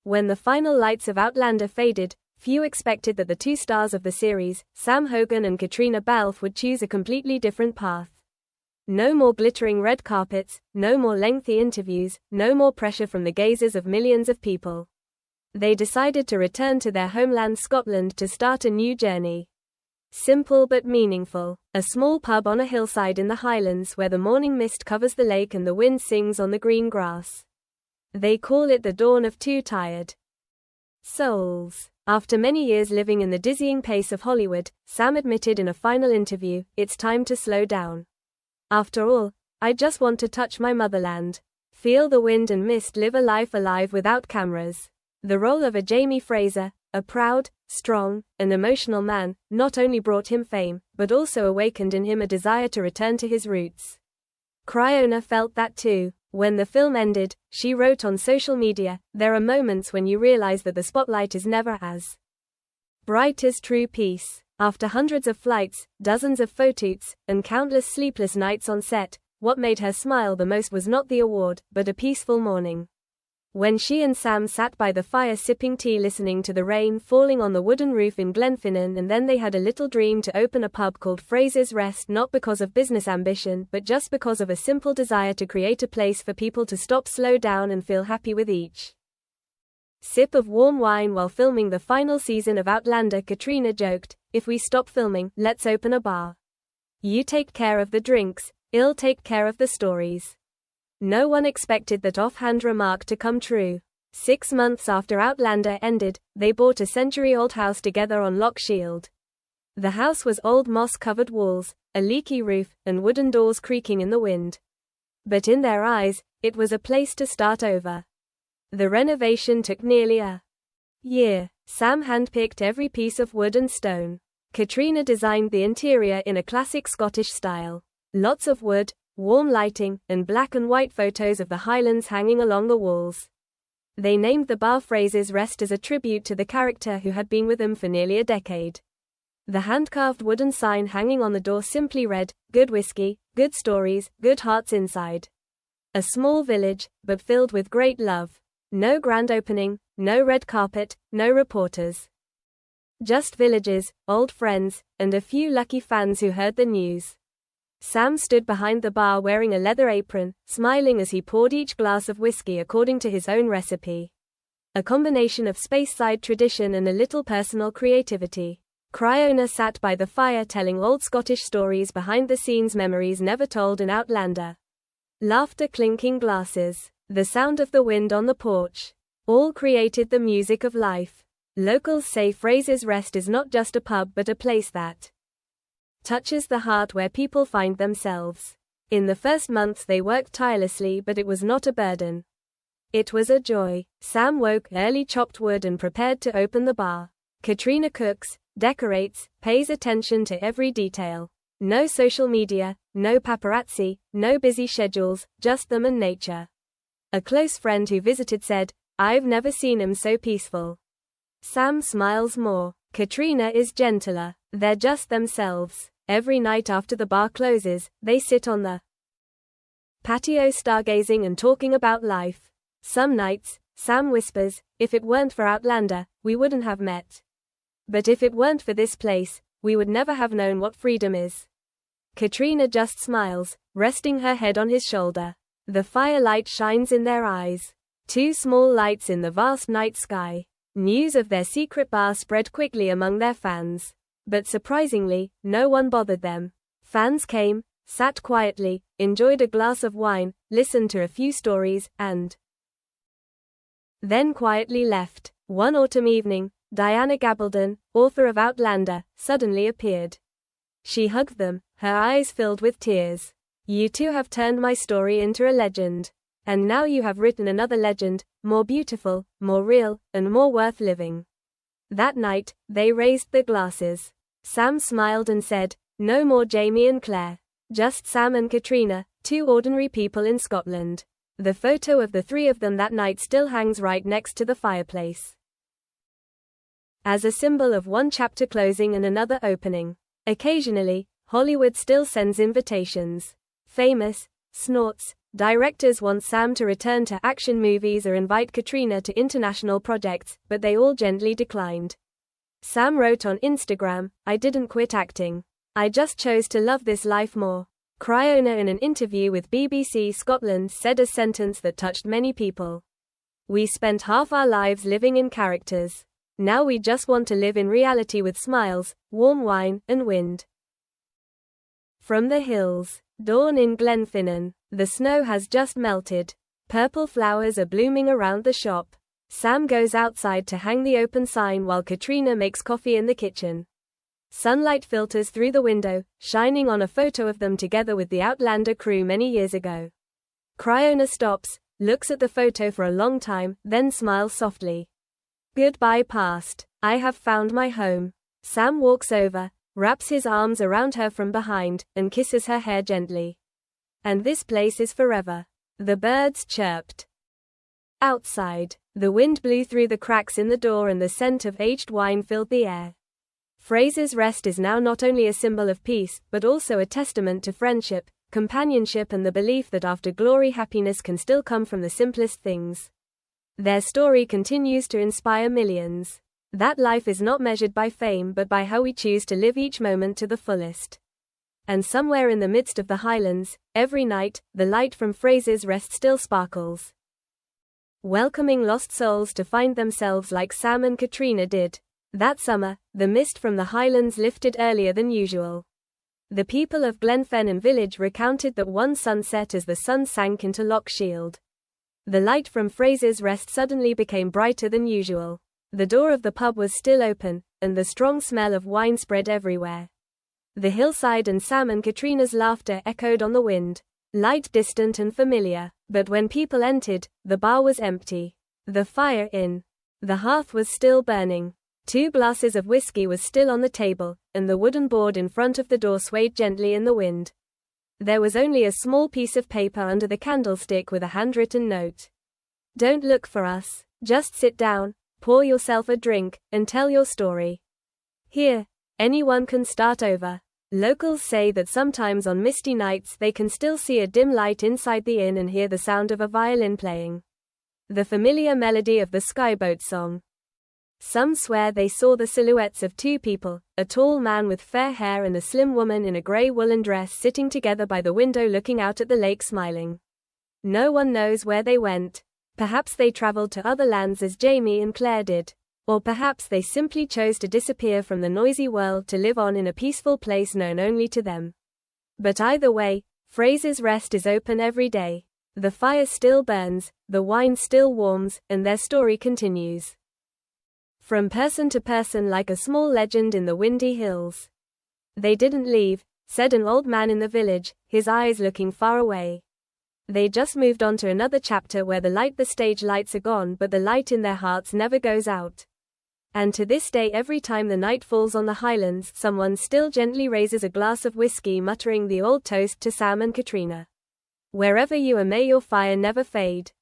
When the final lights of Outlander faded, few expected that the two stars of the series, Sam Hogan and Caitriona Balfe, would choose a completely different path. No more glittering red carpets, no more lengthy interviews, no more pressure from the gazes of millions of people. They decided to return to their homeland Scotland to start a new journey. Simple but meaningful. A small pub on a hillside in the Highlands where the morning mist covers the lake and the wind sings on the green grass. They call it the dawn of two tired souls. After many years living in the dizzying pace of Hollywood, Sam admitted in a final interview, "It's time to slow down. After all, I just want to touch my motherland. Feel the wind and mist, live a life alive without cameras." The role of a Jamie Fraser, a proud, strong, and emotional man, not only brought him fame, but also awakened in him a desire to return to his roots. Caitriona felt that too. When the film ended, she wrote on social media, "There are moments when you realize that the spotlight is never as bright as true peace." After hundreds of flights, dozens of photoshoots, and countless sleepless nights on set, what made her smile the most was not the award, but a peaceful morning. When she and Sam sat by the fire sipping tea listening to the rain falling on the wooden roof in Glenfinnan, and then they had a little dream to open a pub called Fraser's Rest, not because of business ambition but just because of a simple desire to create a place for people to stop, slow down and feel happy with each sip of warm wine while filming the final season of Outlander. Caitriona joked, "If we stop filming, let's open a bar. You take care of the drinks, I'll take care of the stories." No one expected that offhand remark to come true. 6 months after Outlander ended, they bought a century-old house together on Loch Shield. The house was old moss-covered walls, a leaky roof, and wooden doors creaking in the wind. But in their eyes, it was a place to start over. The renovation took nearly a year. Sam handpicked every piece of wood and stone. Caitriona designed the interior in a classic Scottish style. Lots of wood, warm lighting, and black and white photos of the Highlands hanging along the walls. They named the bar Fraser's Rest as a tribute to the character who had been with them for nearly a decade. The hand-carved wooden sign hanging on the door simply read, "Good whiskey, good stories, good hearts inside." A small village, but filled with great love. No grand opening, no red carpet, no reporters. Just villagers, old friends, and a few lucky fans who heard the news. Sam stood behind the bar wearing a leather apron, smiling as he poured each glass of whiskey according to his own recipe. A combination of space-side tradition and a little personal creativity. Caitriona sat by the fire telling old Scottish stories, behind-the-scenes memories never told in Outlander. Laughter, clinking glasses, the sound of the wind on the porch. All created the music of life. Locals say Fraser's Rest is not just a pub but a place that touches the heart, where people find themselves. In the first months they worked tirelessly, but it was not a burden. It was a joy. Sam woke early, chopped wood and prepared to open the bar. Caitriona cooks, decorates, pays attention to every detail. No social media, no paparazzi, no busy schedules, just them and nature. A close friend who visited said, "I've never seen him so peaceful." Sam smiles more. Caitriona is gentler. They're just themselves. Every night after the bar closes, they sit on the patio stargazing and talking about life. Some nights, Sam whispers, "If it weren't for Outlander, we wouldn't have met. But if it weren't for this place, we would never have known what freedom is." Caitriona just smiles, resting her head on his shoulder. The firelight shines in their eyes. Two small lights in the vast night sky. News of their secret bar spread quickly among their fans. But surprisingly, no one bothered them. Fans came, sat quietly, enjoyed a glass of wine, listened to a few stories, and then quietly left. One autumn evening, Diana Gabaldon, author of Outlander, suddenly appeared. She hugged them, her eyes filled with tears. "You two have turned my story into a legend. And now you have written another legend, more beautiful, more real, and more worth living." That night, they raised their glasses. Sam smiled and said, "No more Jamie and Claire. Just Sam and Caitriona, two ordinary people in Scotland." The photo of the three of them that night still hangs right next to the fireplace, as a symbol of one chapter closing and another opening. Occasionally, Hollywood still sends invitations. Famous, snorts, Directors want Sam to return to action movies or invite Caitriona to international projects, but they all gently declined. Sam wrote on Instagram, "I didn't quit acting. I just chose to love this life more." Caitriona, in an interview with BBC Scotland, said a sentence that touched many people. "We spent half our lives living in characters. Now we just want to live in reality with smiles, warm wine, and wind." From the hills. Dawn in Glenfinnan. The snow has just melted. Purple flowers are blooming around the shop. Sam goes outside to hang the open sign while Caitriona makes coffee in the kitchen. Sunlight filters through the window, shining on a photo of them together with the Outlander crew many years ago. Caitriona stops, looks at the photo for a long time, then smiles softly. "Goodbye past. I have found my home." Sam walks over, wraps his arms around her from behind, and kisses her hair gently. "And this place is forever." The birds chirped. Outside, the wind blew through the cracks in the door and the scent of aged wine filled the air. Fraser's Rest is now not only a symbol of peace, but also a testament to friendship, companionship, and the belief that after glory, happiness can still come from the simplest things. Their story continues to inspire millions. That life is not measured by fame but by how we choose to live each moment to the fullest. And somewhere in the midst of the Highlands, every night, the light from Fraser's Rest still sparkles, welcoming lost souls to find themselves like Sam and Caitriona did. That summer, the mist from the Highlands lifted earlier than usual. The people of Glenfinnan village recounted that one sunset as the sun sank into Loch Shield. The light from Fraser's Rest suddenly became brighter than usual. The door of the pub was still open, and the strong smell of wine spread everywhere. The hillside and Sam and Caitriona's laughter echoed on the wind, light, distant and familiar. But when people entered, the bar was empty. The fire in the hearth was still burning. 2 glasses of whiskey was still on the table, and the wooden board in front of the door swayed gently in the wind. There was only a small piece of paper under the candlestick with a handwritten note. "Don't look for us. Just sit down, pour yourself a drink, and tell your story. Here, anyone can start over." Locals say that sometimes on misty nights they can still see a dim light inside the inn and hear the sound of a violin playing the familiar melody of the Skyboat song. Some swear they saw the silhouettes of 2 people, a tall man with fair hair and a slim woman in a grey woolen dress sitting together by the window looking out at the lake smiling. No one knows where they went. Perhaps they traveled to other lands as Jamie and Claire did. Or perhaps they simply chose to disappear from the noisy world to live on in a peaceful place known only to them. But either way, Fraser's Rest is open every day. The fire still burns, the wine still warms, and their story continues. From person to person like a small legend in the windy hills. "They didn't leave," said an old man in the village, his eyes looking far away. "They just moved on to another chapter where the stage lights are gone but the light in their hearts never goes out." And to this day every time the night falls on the Highlands, someone still gently raises a glass of whiskey muttering the old toast to Sam and Caitriona. "Wherever you are, may your fire never fade."